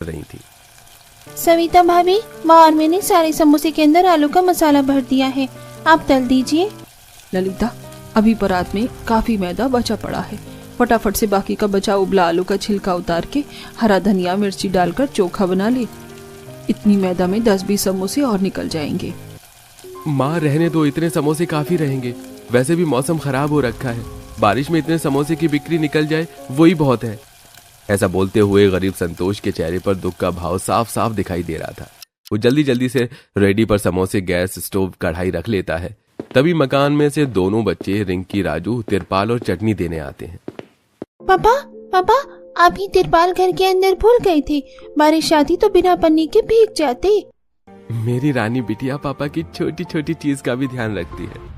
रही थी। सविता भाभी, माँ और मैंने सारे समोसे के अंदर आलू का मसाला भर दिया है, आप तल दीजिए। ललिता, अभी परात में काफी मैदा बचा पड़ा है, फटाफट से बाकी का बचा उबला आलू का छिलका उतार के हरा धनिया मिर्ची डालकर चोखा बना ले। इतनी मैदा में 10-20 समोसे और निकल जाएंगे। माँ रहने दो, इतने समोसे काफी रहेंगे। वैसे भी मौसम खराब हो रखा है, बारिश में इतने समोसे की बिक्री निकल जाए वही बहुत है। ऐसा बोलते हुए गरीब संतोष के चेहरे पर दुख का भाव साफ साफ दिखाई दे रहा था। वो जल्दी जल्दी से रेडी पर समोसे, गैस स्टोव, कढ़ाई रख लेता है। तभी मकान में से दोनों बच्चे रिंकी, राजू, तिरपाल और चटनी देने आते हैं। पापा, पापा, आप ही तिरपाल घर के अंदर भूल गए थे, बारिश आती तो बिना पन्नी के भीग जाते। मेरी रानी बिटिया पापा की छोटी छोटी चीज का भी ध्यान रखती है।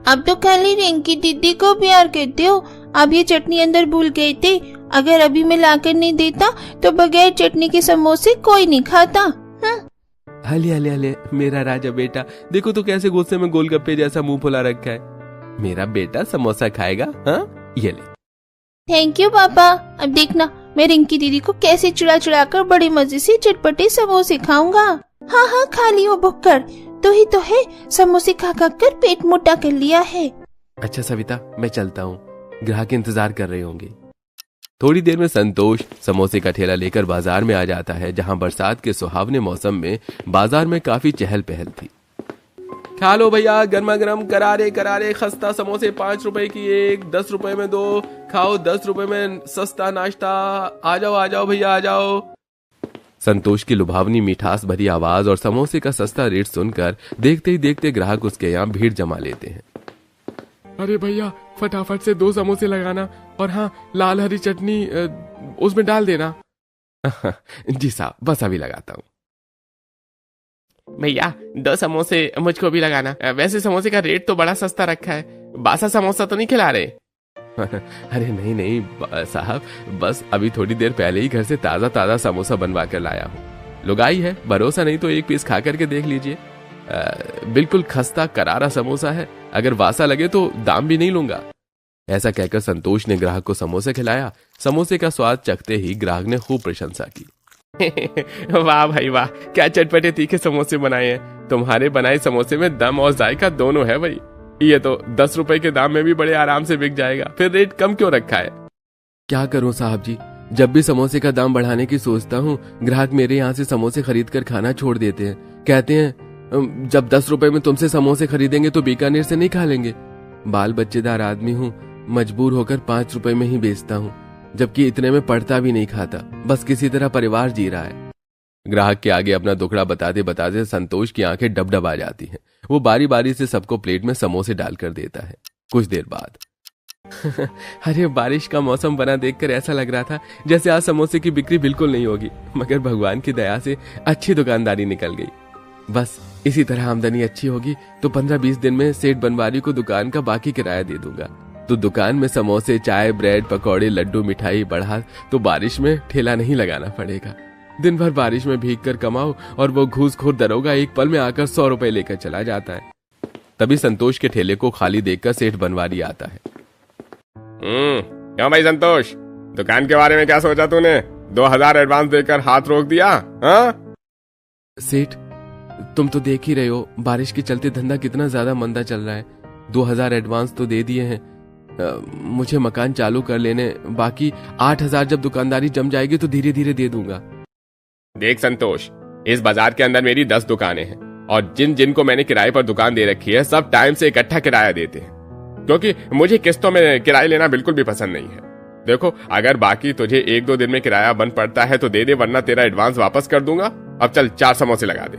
अब तो खाली रिंकी दीदी को प्यार कहते हो। अब ये चटनी अंदर भूल गए थे, अगर अभी मैं लाकर नहीं देता तो बगैर चटनी के समोसे कोई नहीं खाता। हले हले हले, मेरा राजा बेटा, देखो तो कैसे गुस्से में गोलगप्पे जैसा मुंह फुला रखा है। मेरा बेटा समोसा खाएगा। हाँ, ये ले। थैंक यू पापा। अब देखना मैं रिंकी दीदी को कैसे चिढ़ा चिढ़ा कर बड़े मजे से चटपटे समोसे खाऊंगा। हाँ हाँ, खा लियो भुक्कड़, तो ही तो है, समोसे खा खा कर पेट मोटा कर लिया है। अच्छा सविता, मैं चलता हूँ, ग्राहक इंतजार कर रहे होंगे। थोड़ी देर में संतोष समोसे का ठेला लेकर बाजार में आ जाता है, जहाँ बरसात के सुहावने मौसम में बाजार में काफी चहल पहल थी। खा लो भैया, गर्मा गर्म करारे करारे खस्ता समोसे, 5 रुपए की एक, 10 रुपए में 2, खाओ 10 रुपए में सस्ता नाश्ता। आ जाओ भैया, आ जाओ। संतोष की लुभावनी मिठास भरी आवाज और समोसे का सस्ता रेट सुनकर देखते ही देखते ग्राहक उसके यहाँ भीड़ जमा लेते हैं। अरे भैया, फटाफट से 2 समोसे लगाना, और हाँ, लाल हरी चटनी उसमें डाल देना। जी साहब, बस अभी लगाता हूँ। भैया 2 समोसे मुझको भी लगाना। वैसे समोसे का रेट तो बड़ा सस्ता रखा है, बासा समोसा तो नहीं खिला रहे? अरे नहीं नहीं साहब, बस अभी थोड़ी देर पहले ही घर से ताजा ताजा समोसा बनवा कर लाया हूँ। लुगाई है, भरोसा नहीं तो एक पीस खा करके देख लीजिए। बिल्कुल खस्ता करारा समोसा है, अगर वासा लगे तो दाम भी नहीं लूंगा। ऐसा कहकर संतोष ने ग्राहक को समोसा खिलाया। समोसे का स्वाद चखते ही ग्राहक ने खूब प्रशंसा की। वाह भाई वाह, क्या चटपटे तीखे समोसे बनाए हैं। तुम्हारे बनाए समोसे में दम और जायका दोनों है भाई। ये तो 10 रुपए के दाम में भी बड़े आराम से बिक जाएगा, फिर रेट कम क्यों रखा है? क्या करूं साहब जी, जब भी समोसे का दाम बढ़ाने की सोचता हूँ, ग्राहक मेरे यहाँ से समोसे खरीद कर खाना छोड़ देते हैं। कहते हैं जब 10 रुपए में तुमसे समोसे खरीदेंगे तो बीकानेर से नहीं खा लेंगे। बाल बच्चेदार आदमी हूँ, मजबूर होकर 5 रुपए में ही बेचता हूँ, जबकि इतने में पड़ता भी नहीं खाता, बस किसी तरह परिवार जी रहा है। ग्राहक के आगे अपना दुखड़ा बताते बताते संतोष की आंखें डबडब आ जाती हैं। वो बारी बारी से सबको प्लेट में समोसे डालकर देता है। कुछ देर बाद अरे बारिश का मौसम बना देखकर ऐसा लग रहा था जैसे आज समोसे की बिक्री बिल्कुल नहीं होगी, मगर भगवान की दया से अच्छी दुकानदारी निकल गई। बस इसी तरह आमदनी अच्छी होगी तो 15-20 दिन में सेठ बनवारी को दुकान का बाकी किराया दे दूंगा, तो दुकान में समोसे, चाय, ब्रेड, पकौड़े, लड्डू, मिठाई बढ़ा तो बारिश में ठेला नहीं लगाना पड़ेगा। दिन भर बारिश में भीग कर कमाओ और वो घूसखोर दरोगा एक पल में आकर 100 रुपए लेकर चला जाता है। तभी संतोष के ठेले को खाली देखकर सेठ बनवारी आता है। क्यों भाई संतोष, दुकान के बारे में क्या सोचा तूने? 2000 एडवांस देकर हाथ रोक दिया? हाँ सेठ, तुम तो देख ही रहे हो बारिश के चलते धंधा कितना ज्यादा मंदा चल रहा है। 2000 एडवांस तो दे दिए हैं, मुझे मकान चालू कर लेने, बाकी 8000 जब दुकानदारी जम जाएगी तो धीरे धीरे दे दूंगा। देख संतोष, इस बाजार के अंदर मेरी 10 दुकानें हैं और जिन जिन को मैंने किराए पर दुकान दे रखी है सब टाइम से इकट्ठा किराया देते हैं, क्योंकि मुझे किस्तों में किराया लेना बिल्कुल भी पसंद नहीं है। देखो, अगर बाकी तुझे 1-2 दिन में किराया बन पड़ता है तो दे दे, वरना तेरा एडवांस वापस कर दूंगा। अब चल 4 समोसे लगा दे।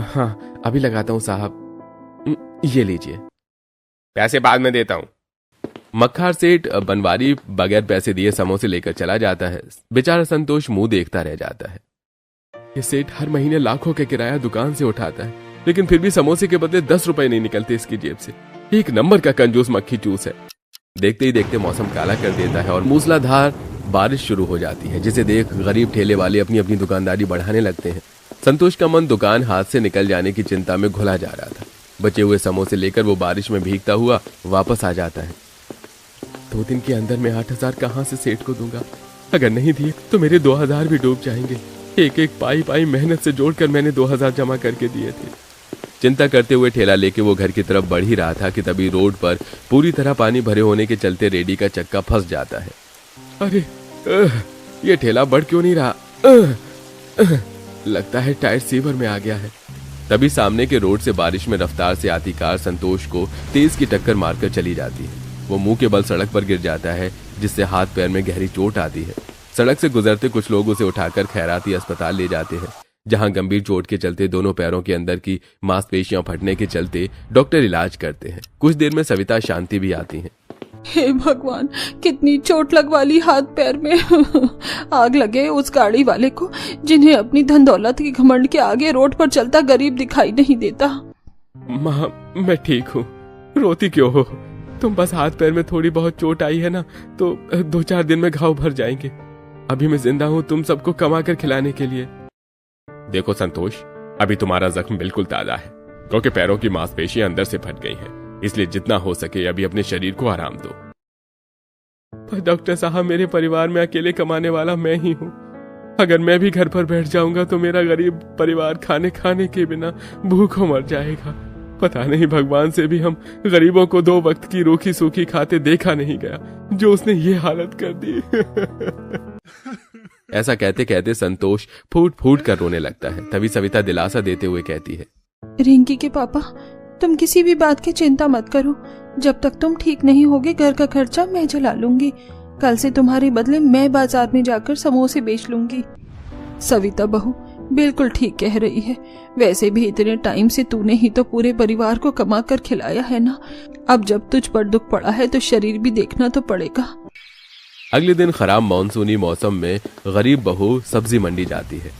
हाँ अभी लगाता हूँ साहब, ये लीजिए। पैसे बाद में देता हूँ। मक्खार सेठ बनवारी बगैर पैसे दिए समोसे लेकर चला जाता है। बेचारा संतोष मुंह देखता रह जाता है। ये सेठ हर महीने लाखों के किराया दुकान से उठाता है, लेकिन फिर भी समोसे के बदले 10 रुपए नहीं निकलते इसकी जेब से। एक नंबर का कंजूस मक्खी चूस है। देखते ही देखते मौसम काला कर देता है और मूसलाधार बारिश शुरू हो जाती है, जिसे देख गरीब ठेले वाले अपनी अपनी दुकानदारी बढ़ाने लगते हैं। संतोष का मन दुकान हाथ से निकल जाने की चिंता में घुला जा रहा था। बचे हुए समोसे लेकर वो बारिश में भीगता हुआ वापस आ जाता है। 2 दिन के अंदर मैं 8000 कहाँ से सेठ को दूंगा? अगर नहीं दिए तो मेरे 2000 भी डूब जाएंगे। एक एक पाई पाई मेहनत से जोड़कर मैंने 2000 जमा करके दिए थे। चिंता करते हुए ठेला लेके वो घर की तरफ बढ़ ही रहा था कि तभी रोड पर पूरी तरह पानी भरे होने के चलते रेडी का चक्का फंस जाता है। अरे ये ठेला बढ़ क्यों नहीं रहा? लगता है टायर सीवर में आ गया है। तभी सामने के रोड से बारिश में रफ्तार से आती कार संतोष को तेज की टक्कर मारकर चली जाती है। वो मुंह के बल सड़क पर गिर जाता है, जिससे हाथ पैर में गहरी चोट आती है। सड़क से गुजरते कुछ लोग उसे उठाकर खैराती अस्पताल ले जाते हैं, जहां गंभीर चोट के चलते दोनों पैरों के अंदर की मांसपेशियां फटने के चलते डॉक्टर इलाज करते हैं। कुछ देर में सविता शांति भी आती हैं। हे भगवान, कितनी चोट लगवा ली हाथ पैर में। आग लगे उस गाड़ी वाले को, जिन्हें अपनी धन दौलत के घमंड के आगे रोड पर चलता गरीब दिखाई नहीं देता। माँ, मैं ठीक हूँ, रोती क्यों हो? तुम बस हाथ पैर में थोड़ी बहुत चोट आई है ना, तो 2-4 दिन में घाव भर जाएंगे। अभी मैं जिंदा हूँ तुम सबको कमा कर खिलाने के लिए। देखो संतोष, अभी तुम्हारा जख्म बिल्कुल ताजा है, क्योंकि पैरों की मांसपेशियां अंदर से फट गई हैं, इसलिए जितना हो सके अभी अपने शरीर को आराम दो। पर डॉक्टर साहब, मेरे परिवार में अकेले कमाने वाला मैं ही हूँ। अगर मैं भी घर पर बैठ जाऊंगा तो मेरा गरीब परिवार खाने के बिना भूखों मर जाएगा। पता नहीं भगवान से भी हम गरीबों को 2 वक्त की रूखी सूखी खाते देखा नहीं गया, जो उसने ये हालत कर दी। ऐसा कहते कहते संतोष फूट फूट कर रोने लगता है। तभी सविता दिलासा देते हुए कहती है, रिंकी के पापा, तुम किसी भी बात की चिंता मत करो। जब तक तुम ठीक नहीं होगे घर का खर्चा मैं चला लूंगी। कल से तुम्हारे बदले मैं बाजार में जाकर समोसे बेच लूंगी। सविता बहू बिल्कुल ठीक कह रही है। वैसे भी इतने टाइम से तूने ही तो पूरे परिवार को कमा कर खिलाया है ना। अब जब तुझ पर दुख पड़ा है तो शरीर भी देखना तो पड़ेगा। अगले दिन खराब मानसूनी मौसम में गरीब बहू सब्जी मंडी जाती है।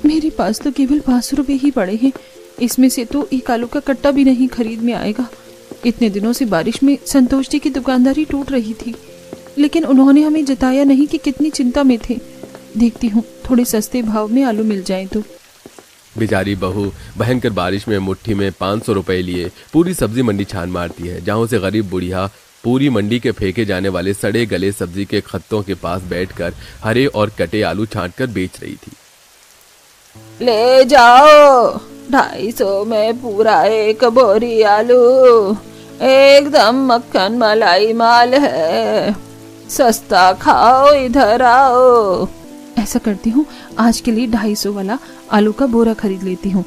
मेरे पास तो केवल 5 रुपए ही पड़े हैं, इसमें से तो एक आलू का कट्टा भी नहीं खरीद में आएगा। इतने दिनों से बारिश में संतोष जी की दुकानदारी टूट रही थी, लेकिन उन्होंने हमें जताया नहीं कि कितनी चिंता में थे। देखती हूँ थोड़े सस्ते भाव में आलू मिल जाएं तो। बेचारी बहू भयंकर बारिश में मुट्ठी में 500 रुपए लिए पूरी सब्जी मंडी छान मारती है, जहाँ से गरीब बुढ़िया पूरी मंडी के फेंके जाने वाले सड़े गले सब्जी के खत्तों के पास बैठकर हरे और कटे आलू छांटकर बेच रही थी। ले जाओ 250 में पूरा 1 बोरी आलू, एकदम मक्खन मलाई माल है, सस्ता खाओ इधर आओ। ऐसा करती हूँ, आज के लिए 250 वाला आलू का बोरा खरीद लेती हूँ।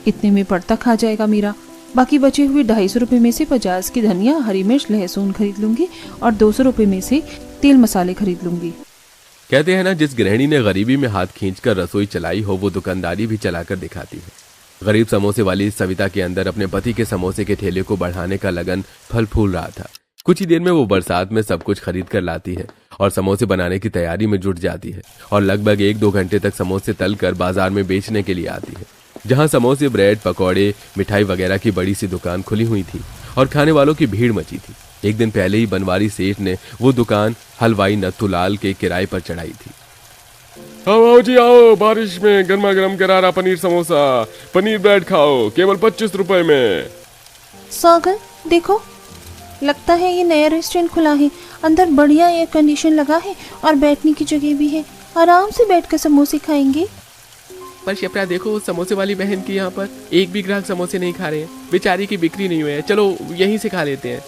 इतने में पड़ता खा जाएगा मेरा। बाकी बचे हुए 250 रुपए में से 50 की धनिया, हरी मिर्च, लहसुन खरीद लूंगी और 200 रुपए में से तेल मसाले खरीद लूंगी। कहते हैं ना, जिस गृहिणी ने गरीबी में हाथ खींचकर रसोई चलाई हो वो दुकानदारी भी चलाकर दिखाती है। गरीब समोसे वाली सविता के अंदर अपने पति के समोसे के ठेले को बढ़ाने का लगन फल फूल रहा था। कुछ ही देर में वो बरसात में सब कुछ खरीद कर लाती है और समोसे बनाने की तैयारी में जुट जाती है और लगभग 1-2 घंटे तक समोसे तलकर बाजार में बेचने के लिए आती है, जहां समोसे, ब्रेड, पकौड़े, मिठाई वगैरह की बड़ी सी दुकान खुली हुई थी और खाने वालों की भीड़ मची थी। एक दिन पहले ही बनवारी सेठ ने वो दुकान हलवाई नथुलाल के किराए पर चढ़ाई थी। आओ जी आओ, बारिश में गर्मा गर्म करारा पनीर समोसा, पनीर ब्रेड खाओ केवल 25 रुपए में। सागर देखो, लगता है ये नया रेस्टोरेंट खुला है। अंदर बढ़िया एयर कंडीशन लगा है और बैठने की जगह भी है। आराम से बैठकर समोसे खाएंगे। पर शिप्रा देखो, समोसे वाली बहन की यहाँ पर एक भी ग्राहक समोसे नहीं खा रहे हैं। बेचारी की बिक्री नहीं हुई है, चलो यहीं से खा लेते हैं।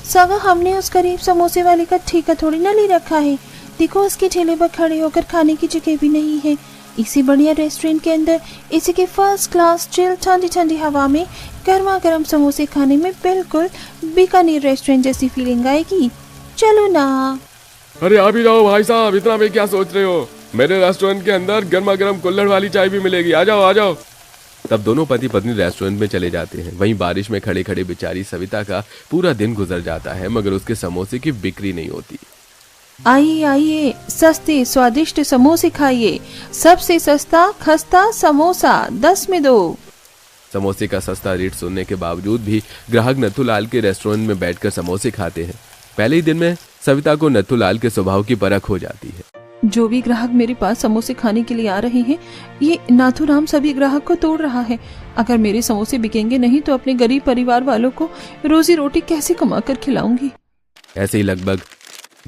सागर, हमने उस गरीब समोसे वाले का ठेका थोड़ी ना ले रखा है। देखो, उसके ठेले पर खड़े होकर खाने की जगह भी नहीं है। इसी बढ़िया रेस्टोरेंट के अंदर इसी के फर्स्ट क्लास चिल ठंडी ठंडी हवा में गर्मा गर्म समोसे खाने में बिल्कुल बीकानेर रेस्टोरेंट जैसी फीलिंग आएगी। चलो ना। अरे आ भी जाओ भाई साहब, इतना में क्या सोच रहे हो? मेरे रेस्टोरेंट के अंदर गर्मा गर्म कुल्हड़ वाली चाय भी मिलेगी, आ जाओ आ जाओ। तब दोनों पति पत्नी रेस्टोरेंट में चले जाते हैं। वहीं बारिश में खड़े खड़े बेचारी सविता का पूरा दिन गुजर जाता है, मगर उसके समोसे की बिक्री नहीं होती। आइए आइए, सस्ते स्वादिष्ट समोसे खाइए। सबसे सस्ता खस्ता समोसा 10 में 2। समोसे का सस्ता रेट सुनने के बावजूद भी ग्राहक नथुलाल के रेस्टोरेंट में बैठकर समोसे खाते हैं। पहले ही दिन में सविता को नथुलाल के स्वभाव की परख हो जाती है। जो भी ग्राहक मेरे पास समोसे खाने के लिए आ रहे हैं, ये नाथुराम सभी ग्राहक को तोड़ रहा है। अगर मेरे समोसे बिकेंगे नहीं तो अपने गरीब परिवार वालों को रोजी रोटी कैसे कमा कर खिलाऊंगी। ऐसे ही लगभग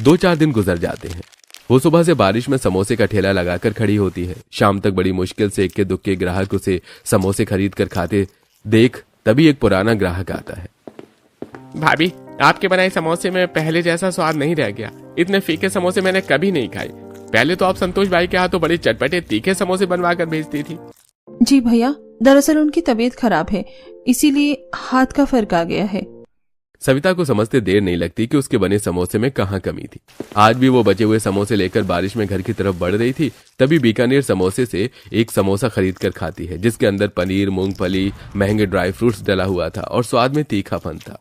2-4 दिन गुजर जाते हैं। वो सुबह से बारिश में समोसे का ठेला लगाकर खड़ी होती है। शाम तक बड़ी मुश्किल से इक्के दुक्के ग्राहक उसे समोसे खरीद कर खाते देख तभी एक पुराना ग्राहक आता है। भाभी, आपके बनाए समोसे में पहले जैसा स्वाद नहीं रह गया। इतने फीके समोसे मैंने कभी नहीं खाए। पहले तो आप संतोष भाई के हाथों बड़े चटपटे तीखे समोसे बनवा कर भेजती थी। जी भैया, दरअसल उनकी तबीयत खराब है, इसीलिए हाथ का फर्क आ गया है। सविता को समझते देर नहीं लगती कि उसके बने समोसे में कहाँ कमी थी। आज भी वो बचे हुए समोसे लेकर बारिश में घर की तरफ बढ़ रही थी, तभी बीकानेर समोसे से एक समोसा खरीद कर खाती है, जिसके अंदर पनीर, मूंगफली, महंगे ड्राई फ्रूट्स डला हुआ था और स्वाद में तीखापन था।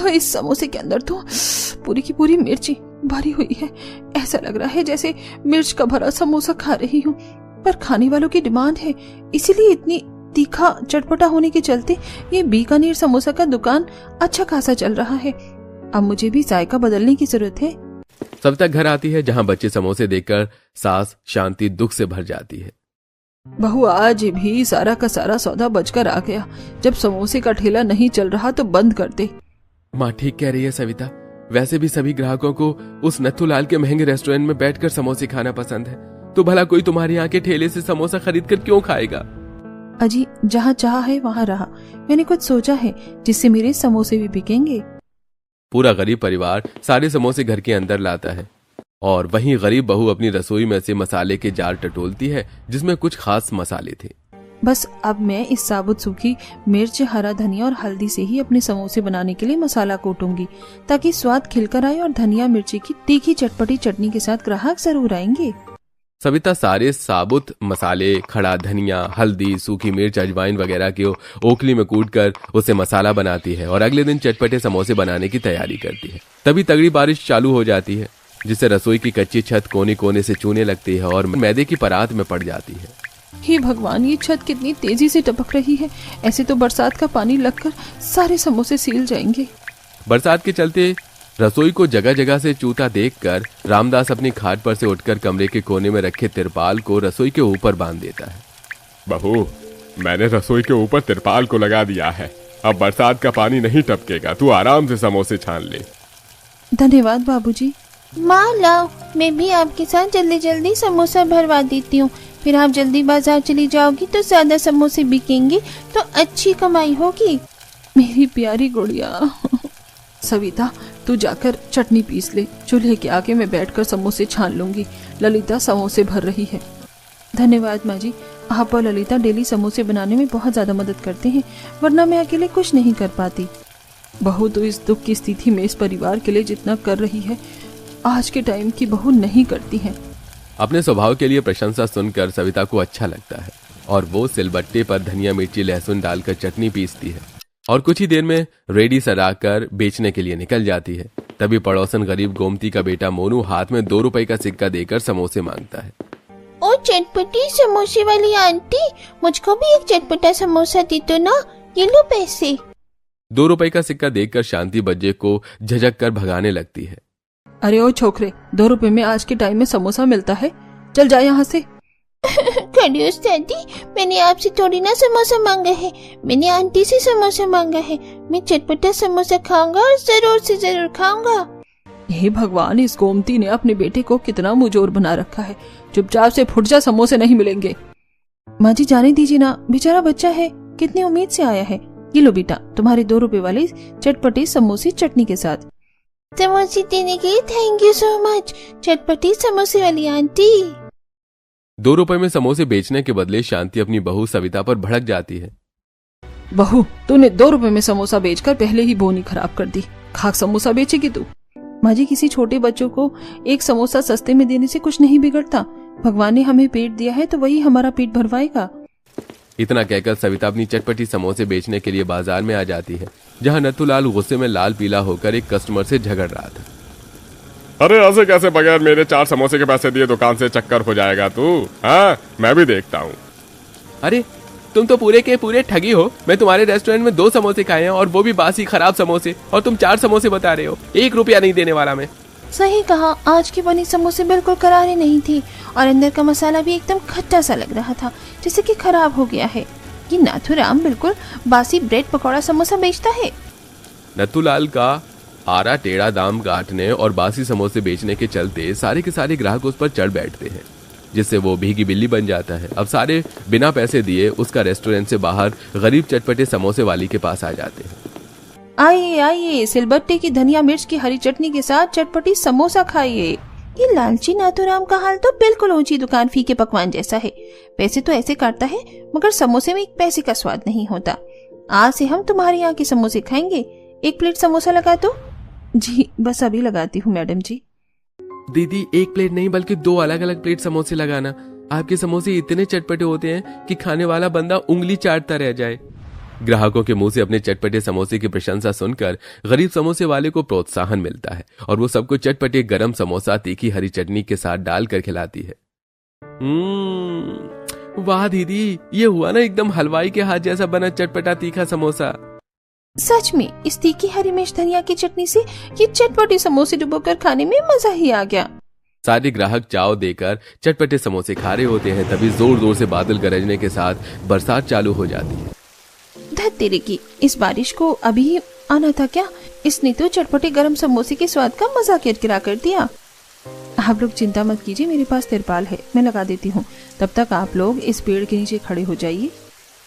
इस समोसे के अंदर तो पूरी की पूरी मिर्ची भरी हुई है। ऐसा लग रहा है जैसे मिर्च का भरा समोसा खा रही हूँ, पर खाने वालों की डिमांड है, इसीलिए इतनी तीखा चटपटा होने के चलते ये बीकानेर समोसा का दुकान अच्छा खासा चल रहा है। अब मुझे भी जायका बदलने की जरूरत है। सविता घर आती है, जहाँ बच्चे समोसे देखकर सास शांति दुख से भर जाती है। बहू, आज भी सारा का सारा सौदा बचकर आ गया। जब समोसे का ठेला नहीं चल रहा तो बंद कर दे। माँ ठीक कह रही है सविता। वैसे भी सभी ग्राहकों को उस नथुलाल के महंगे रेस्टोरेंट में बैठकर समोसे खाना पसंद है, तो भला कोई तुम्हारे यहाँ के ठेले से समोसा खरीद कर क्यों खाएगा। अजी, जहाँ चाह है वहाँ रहा। मैंने कुछ सोचा है जिससे मेरे समोसे भी बिकेंगे। पूरा गरीब परिवार सारे समोसे घर के अंदर लाता है और वहीं गरीब बहू अपनी रसोई में से मसाले के जार टटोलती है, जिसमें कुछ खास मसाले थे। बस अब मैं इस साबुत सूखी मिर्च, हरा धनिया और हल्दी से ही अपने समोसे बनाने के लिए मसाला कूटूंगी, ताकि स्वाद खिलकर आए और धनिया मिर्ची की तीखी चटपटी चटनी के साथ ग्राहक जरूर आएंगे। सविता सारे साबुत मसाले, खड़ा धनिया, हल्दी, सूखी मिर्च, अजवाइन वगैरह के ओखली में कूटकर उसे मसाला बनाती है और अगले दिन चटपटे समोसे बनाने की तैयारी करती है। तभी तगड़ी बारिश चालू हो जाती है, जिससे रसोई की कच्ची छत कोने कोने से चूने लगती है और मैदे की परात में पड़ जाती है। हे भगवान, ये छत कितनी तेजी से टपक रही है। ऐसे तो बरसात का पानी लगकर सारे समोसे सील जाएंगे। बरसात के चलते रसोई को जगह जगह से चूता देखकर रामदास अपनी खाट पर से उठकर कमरे के कोने में रखे तिरपाल को रसोई के ऊपर बांध देता है। बहू, मैंने रसोई के ऊपर तिरपाल को लगा दिया है। अब बरसात का पानी नहीं टपकेगा। तू आराम से समोसे छान ले। धन्यवाद बाबूजी। माँ लाओ, मैं भी आपके साथ जल्दी जल्दी समोसा भरवा देती हूँ। फिर आप जल्दी बाजार चली जाओगी तो ज्यादा समोसे बिकेंगे, तो अच्छी कमाई होगी। मेरी प्यारी गुड़िया। सविता, तू जाकर चटनी पीस ले। चूल्हे के आगे मैं बैठकर समोसे छान लूंगी। ललिता समोसे भर रही है। धन्यवाद माँ जी। आप और ललिता डेली समोसे बनाने में बहुत ज्यादा मदद करते हैं, वरना मैं अकेले कुछ नहीं कर पाती। बहू तो इस दुख की स्थिति में इस परिवार के लिए जितना कर रही है, आज के टाइम की बहू नहीं करती है। अपने स्वभाव के लिए प्रशंसा सुनकर सविता को अच्छा लगता है और वो सिलबट्टे पर धनिया, मिर्ची, लहसुन डालकर चटनी पीसती है और कुछ ही देर में रेडी सराकर बेचने के लिए निकल जाती है। तभी पड़ोसन गरीब गोमती का बेटा मोनू हाथ में 2 रुपए का सिक्का देकर समोसे मांगता है। ओ चटपटी समोसे वाली आंटी, मुझको भी एक चटपटा समोसा दी तो ना। ये लो पैसे। 2 रुपए का सिक्का देखकर शांति बज्जे को झिझक कर भगाने लगती है। अरे ओ छोकरे, 2 रुपए में आज के टाइम में समोसा मिलता है? चल जा यहाँ से। खड़ूस दादी, मैंने आपसे थोड़ी ना समोसा मांगा है, मैंने आंटी से समोसा मांगा है। मैं चटपटा समोसा खाऊंगा और जरूर से जरूर खाऊंगा। हे भगवान, इस गोमती ने अपने बेटे को कितना मुजोर बना रखा है। चुपचाप से फुट जा, समोसे नहीं मिलेंगे। माँ जी जाने दीजिए ना, बेचारा बच्चा है, कितनी उम्मीद से आया है। ये लो बेटा, तुम्हारे 2 रुपए वाले चटपटे समोसे चटनी के साथ। समोसे देने के लिए थैंक यू सो मच, चटपटी समोसे वाली आंटी। 2 रुपए में समोसे बेचने के बदले शांति अपनी बहू सविता पर भड़क जाती है। बहू, तूने 2 रुपए में समोसा बेचकर पहले ही बोनी खराब कर दी। खाक समोसा बेचेगी तू? माँ जी, किसी छोटे बच्चों को एक समोसा सस्ते में देने से कुछ नहीं बिगड़ता। भगवान ने हमें पेट दिया है तो वही हमारा पेट भरवाएगा। इतना कहकर सविता अपनी चटपटी समोसे बेचने के लिए बाजार में आ जाती है, जहाँ नथुलाल गुस्से में लाल पीला होकर एक कस्टमर से झगड़ रहा था। अरे ऐसे कैसे बगैर मेरे 4 समोसे के पैसे दिए दुकान से चक्कर हो जाएगा तू? हाँ, मैं भी देखता हूँ। अरे तुम तो पूरे के पूरे ठगी हो। मैं तुम्हारे रेस्टोरेंट में 2 समोसे खाए हैं और वो भी बासी खराब समोसे, और तुम 4 समोसे बता रहे हो। 1 रुपया नहीं देने वाला मैं। सही कहा, आज की बनी समोसे बिल्कुल करारे नहीं थी और अंदर का मसाला भी एकदम खट्टा सा लग रहा था, जैसे कि खराब हो गया है। ये नाथुराम बिल्कुल बासी ब्रेड पकौड़ा समोसा बेचता है। नथुलाल का आरा टेढ़ा दाम काटने और बासी समोसे बेचने के चलते सारे के सारे ग्राहक उस पर चढ़ बैठते हैं, जिससे वो भीगी बिल्ली बन जाता है। अब सारे बिना पैसे दिए उसका रेस्टोरेंट से बाहर गरीब चटपटे समोसे वाली के पास आ जाते हैं। आइए आइए, सिलबट्टे की धनिया मिर्च की हरी चटनी के साथ चटपटी समोसा खाइए। ये लालची नाथूराम का हाल तो बिल्कुल ऊंची दुकान फीके पकवान जैसा है। पैसे तो ऐसे काटता है मगर समोसे में एक पैसे का स्वाद नहीं होता। आज से हम तुम्हारे यहाँ के समोसे खाएंगे। 1 प्लेट समोसा लगा दो। जी बस अभी लगाती हूँ मैडम जी। दीदी 1 प्लेट नहीं बल्कि 2 अलग अलग प्लेट समोसे लगाना। आपके समोसे इतने चटपटे होते हैं कि खाने वाला बंदा उंगली चाटता रह जाए। ग्राहकों के मुंह से अपने चटपटे समोसे की प्रशंसा सुनकर गरीब समोसे वाले को प्रोत्साहन मिलता है और वो सबको चटपटे गरम समोसा तीखी हरी चटनी के साथ डालकर खिलाती है। वाह दीदी, ये हुआ ना एकदम हलवाई के हाथ जैसा बना चटपटा तीखा समोसा। सच में इस तीखी हरी मिर्च धनिया की चटनी से ये चटपटी समोसे डुबोकर खाने में मजा ही आ गया। सारे ग्राहक चाव देकर चटपटे समोसे खा रहे होते हैं, तभी जोर जोर से बादल गरजने के साथ बरसात चालू हो जाती है। धत तेरे की, इस बारिश को अभी आना था क्या? इसने तो चटपटे गरम समोसे के स्वाद का मजा किरकिरा कर दिया। आप लोग चिंता मत कीजिए, मेरे पास तिरपाल है, मैं लगा देती हूँ। तब तक आप लोग इस पेड़ के नीचे खड़े हो जाइए।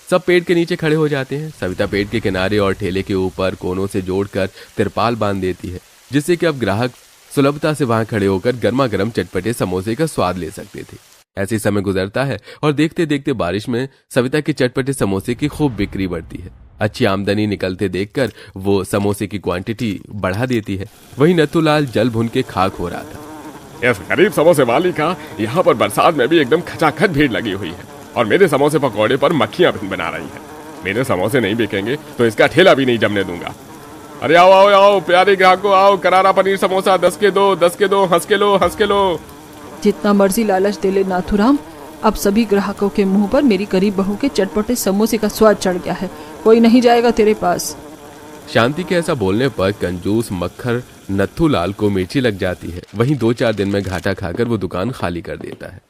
सब पेड़ के नीचे खड़े हो जाते हैं। सविता पेड़ के किनारे और ठेले के ऊपर कोनों से जोड़कर तिरपाल बांध देती है, जिससे कि अब ग्राहक सुलभता से वहां खड़े होकर गर्मा गर्म चटपटे समोसे का स्वाद ले सकते थे। ऐसे समय गुजरता है और देखते देखते बारिश में सविता के चटपटे समोसे की खूब बिक्री बढ़ती है। अच्छी आमदनी निकलते देखकर वो समोसे की क्वांटिटी बढ़ा देती है। वहीं नथुलाल जल भुन के खाक हो रहा था। इस गरीब समोसे वाली का यहाँ पर बरसात में भी एकदम खचाखच भीड़ लगी हुई है और मेरे समोसे पकौड़े पर मक्खियां बना रही हैं। मेरे समोसे नहीं बिकेंगे तो इसका ठेला भी नहीं जमने दूंगा। अरे आओ आओ आओ प्यारे ग्राहकों, आओ करारा पनीर समोसा 10 के 2, 10 के 2, हंस के लो, हंस के लो। जितना मर्जी लालच दे ले नाथूराम, अब सभी ग्राहकों के मुंह पर मेरी गरीब बहू के चटपटे समोसे का स्वाद चढ़ गया है। कोई नहीं जाएगा तेरे पास। शांति के ऐसा बोलने पर कंजूस मक्खर नथुलाल को मिर्ची लग जाती है। वहीं 2-4 दिन में घाटा खाकर वो दुकान खाली कर देता है।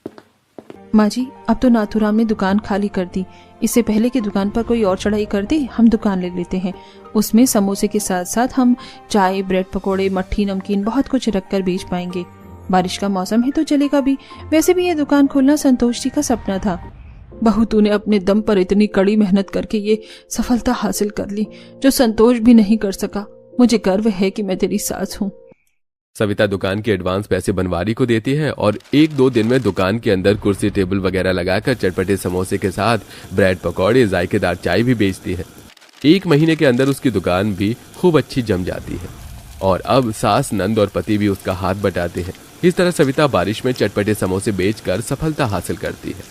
माँ जी, अब तो नाथूराम ने दुकान खाली कर दी। इससे पहले कि दुकान पर कोई और चढ़ाई कर दे, हम दुकान ले लेते हैं। उसमें समोसे के साथ साथ हम चाय, ब्रेड पकोड़े, मट्ठी, नमकीन बहुत कुछ रखकर बेच पाएंगे। बारिश का मौसम है तो चलेगा भी। वैसे भी ये दुकान खोलना संतोष जी का सपना था। बहू, तूने अपने दम पर इतनी कड़ी मेहनत करके ये सफलता हासिल कर ली जो संतोष भी नहीं कर सका। मुझे गर्व है कि मैं तेरी सास हूँ। सविता दुकान के एडवांस पैसे बनवारी को देती है और 1-2 दिन में दुकान के अंदर कुर्सी टेबल वगैरह लगाकर चटपटे समोसे के साथ ब्रेड पकौड़े, जायकेदार चाय भी बेचती है। 1 महीने के अंदर उसकी दुकान भी खूब अच्छी जम जाती है और अब सास, नंद और पति भी उसका हाथ बटाते हैं। इस तरह सविता बारिश में चटपटे समोसे बेचकर सफलता हासिल करती है।